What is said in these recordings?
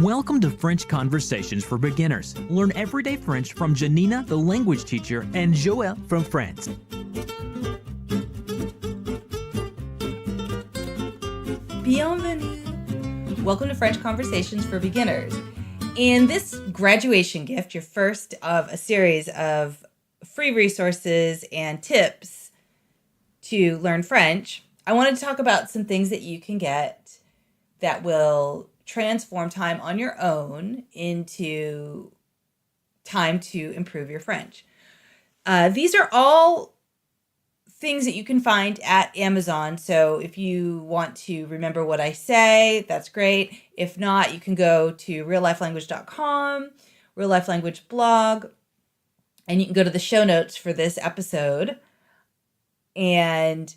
Welcome to French Conversations for Beginners. Learn everyday French from Janina, the language teacher, and Joël from France. Bienvenue! Welcome to French Conversations for Beginners. In this graduation gift, your first of a series of free resources and tips to learn French, I wanted to talk about some things that you can get that will transform time on your own into time to improve your French. These are all things that you can find at Amazon. So if you want to remember what I say, that's great. If not, you can go to reallifelanguage.com, Real Life Language blog, and you can go to the show notes for this episode. And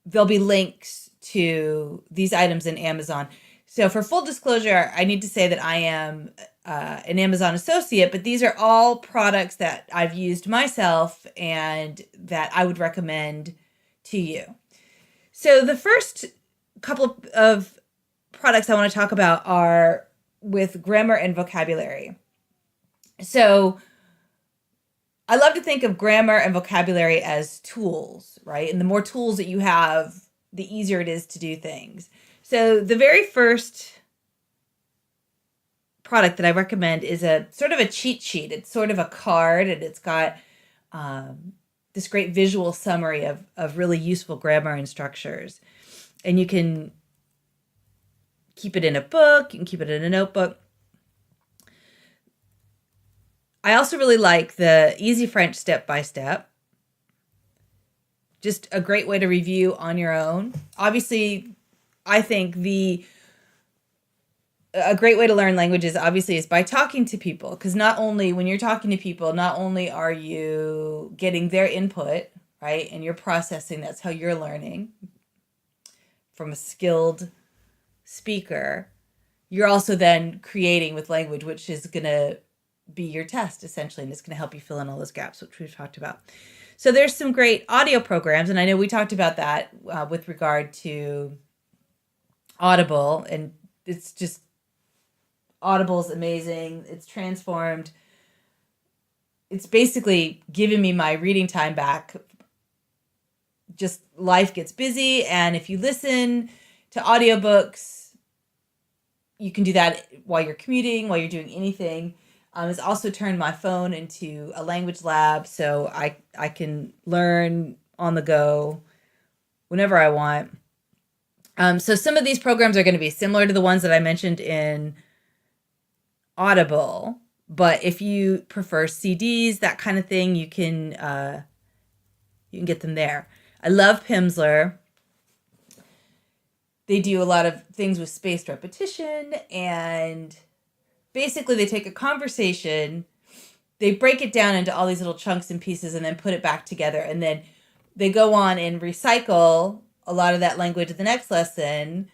there'll be links to these items in Amazon. So for full disclosure, I need to say that I am an Amazon associate, but these are all products that I've used myself and that I would recommend to you. So the first couple of products I want to talk about are with grammar and vocabulary. So I love to think of grammar and vocabulary as tools, right? And the more tools that you have, the easier it is to do things. So the very first product that I recommend is a sort of a cheat sheet. It's sort of a card, and it's got this great visual summary of really useful grammar and structures. And you can keep it in a book, you can keep it in a notebook. I also really like the Easy French Step by Step. Just a great way to review on your own. Obviously, I think a great way to learn languages obviously is by talking to people, because not only when you're talking to people, not only are you getting their input, right, and you're processing, that's how you're learning from a skilled speaker, you're also then creating with language, which is going to be your test essentially, and it's going to help you fill in all those gaps, which we've talked about. So there's some great audio programs, and I know we talked about that with regard to Audible, and it's just, Audible's amazing. It's transformed. It's basically given me my reading time back. Just life gets busy, and if you listen to audiobooks, you can do that while you're commuting, while you're doing anything. It's also turned my phone into a language lab, so I can learn on the go whenever I want. So some of these programs are going to be similar to the ones that I mentioned in Audible, but if you prefer CDs, that kind of thing, you can get them there. I love Pimsleur. They do a lot of things with spaced repetition, and basically they take a conversation, they break it down into all these little chunks and pieces, and then put it back together, and then they go on and recycle a lot of that language at the next lesson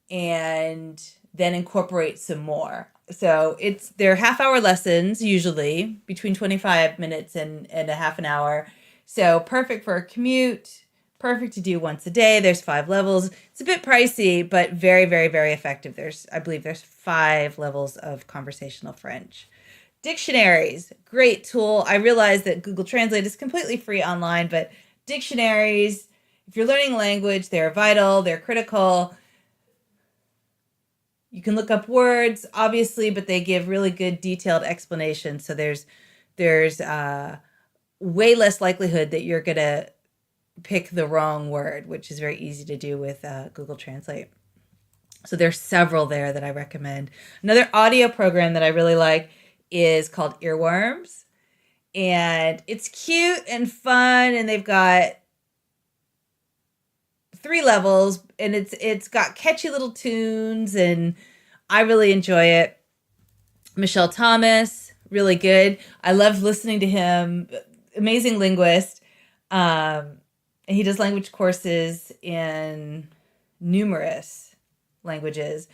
and then incorporate some more. So they're half-hour lessons, usually between 25 minutes and a half an hour. So perfect for a commute, perfect to do once a day. There's 5 levels. It's a bit pricey, but very, very, very effective. I believe there's 5 levels of conversational French. Dictionaries, great tool. I realize that Google Translate is completely free online, but dictionaries, if you're learning language, they're vital, they're critical. You can look up words, obviously, but they give really good detailed explanations. So there's way less likelihood that you're going to pick the wrong word, which is very easy to do with Google Translate. So there's several there that I recommend. Another audio program that I really like is called Earworms. And it's cute and fun, and they've got 3 levels, and it's got catchy little tunes, and I really enjoy it. Michelle Thomas, really good. I love listening to him. Amazing linguist. And he does language courses in numerous languages,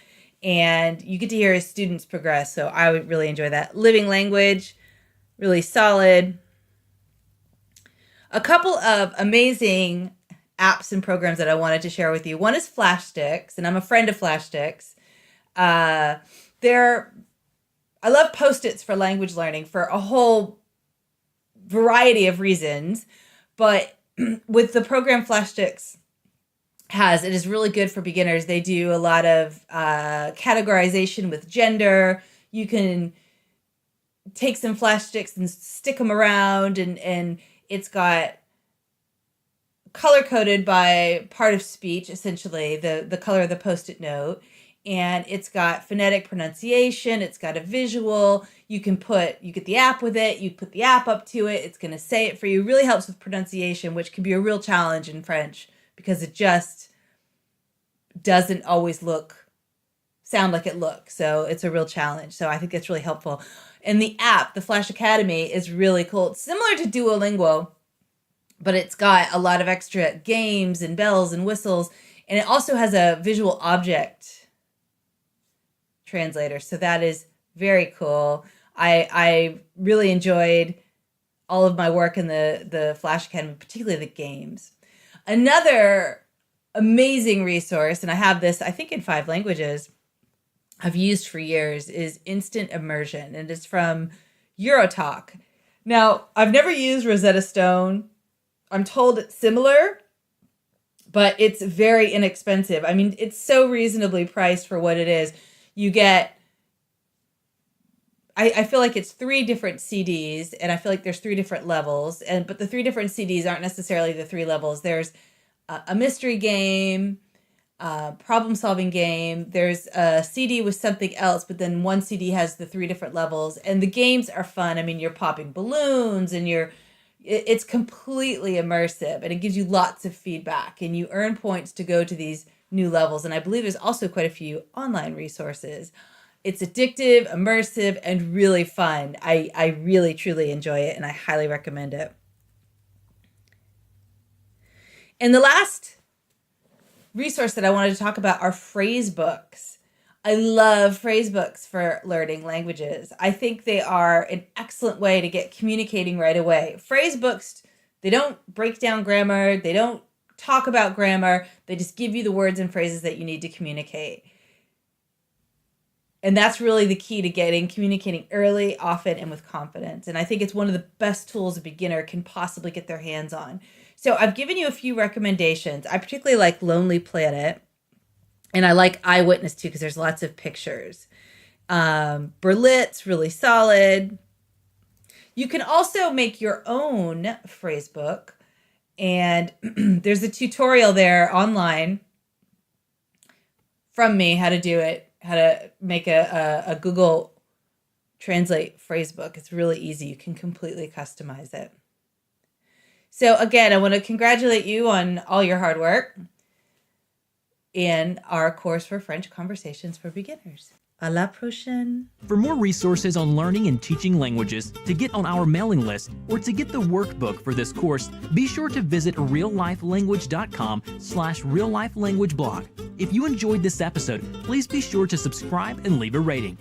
and you get to hear his students progress. So I would really enjoy that. Living Language, really solid. A couple of amazing apps and programs that I wanted to share with you. One is Flash Sticks, and I'm a friend of Flash Sticks. I love Post-its for language learning for a whole variety of reasons, but with the program Flashsticks it is really good for beginners. They do a lot of categorization with gender. You can take some Flashsticks and stick them around, and it's got color-coded by part of speech, essentially, the color of the Post-it note. And it's got phonetic pronunciation. It's got a visual. You get the app with it. You put the app up to it. It's going to say it for you. It really helps with pronunciation, which can be a real challenge in French because it just doesn't always sound like it looks. So it's a real challenge. So I think that's really helpful. And the app, the Flash Academy, is really cool. It's similar to Duolingo, but it's got a lot of extra games and bells and whistles. And it also has a visual object translator. So that is very cool. I really enjoyed all of my work in the Flash Academy, particularly the games. Another amazing resource, and I have this, I think, in 5 languages, I've used for years, is Instant Immersion, and it's from Eurotalk. Now, I've never used Rosetta Stone. I'm told it's similar, but it's very inexpensive. I mean, it's so reasonably priced for what it is. You get, I feel like it's 3 different CDs, and I feel like there's 3 different levels, but the 3 different CDs aren't necessarily the 3 levels. There's a mystery game, problem-solving game. There's a CD with something else, but then one CD has the 3 different levels, and the games are fun. I mean, you're popping balloons, and it's completely immersive, and it gives you lots of feedback, and you earn points to go to these new levels. And I believe there's also quite a few online resources. It's addictive, immersive, and really fun. I really, truly enjoy it, and I highly recommend it. And the last resource that I wanted to talk about are phrase books. I love phrase books for learning languages. I think they are an excellent way to get communicating right away. Phrase books, they don't break down grammar. They don't talk about grammar. They just give you the words and phrases that you need to communicate. And that's really the key to communicating early, often, and with confidence. And I think it's one of the best tools a beginner can possibly get their hands on. So I've given you a few recommendations. I particularly like Lonely Planet, and I like Eyewitness too because there's lots of pictures. Berlit's really solid. You can also make your own phrase book, and there's a tutorial there online from me how to do it, how to make a Google Translate phrase book. It's really easy. You can completely customize it. So again, I want to congratulate you on all your hard work in our course for French Conversations for Beginners. À la prochaine. For more resources on learning and teaching languages, to get on our mailing list, or to get the workbook for this course, be sure to visit reallifelanguage.com/reallifelanguageblog. If you enjoyed this episode, please be sure to subscribe and leave a rating.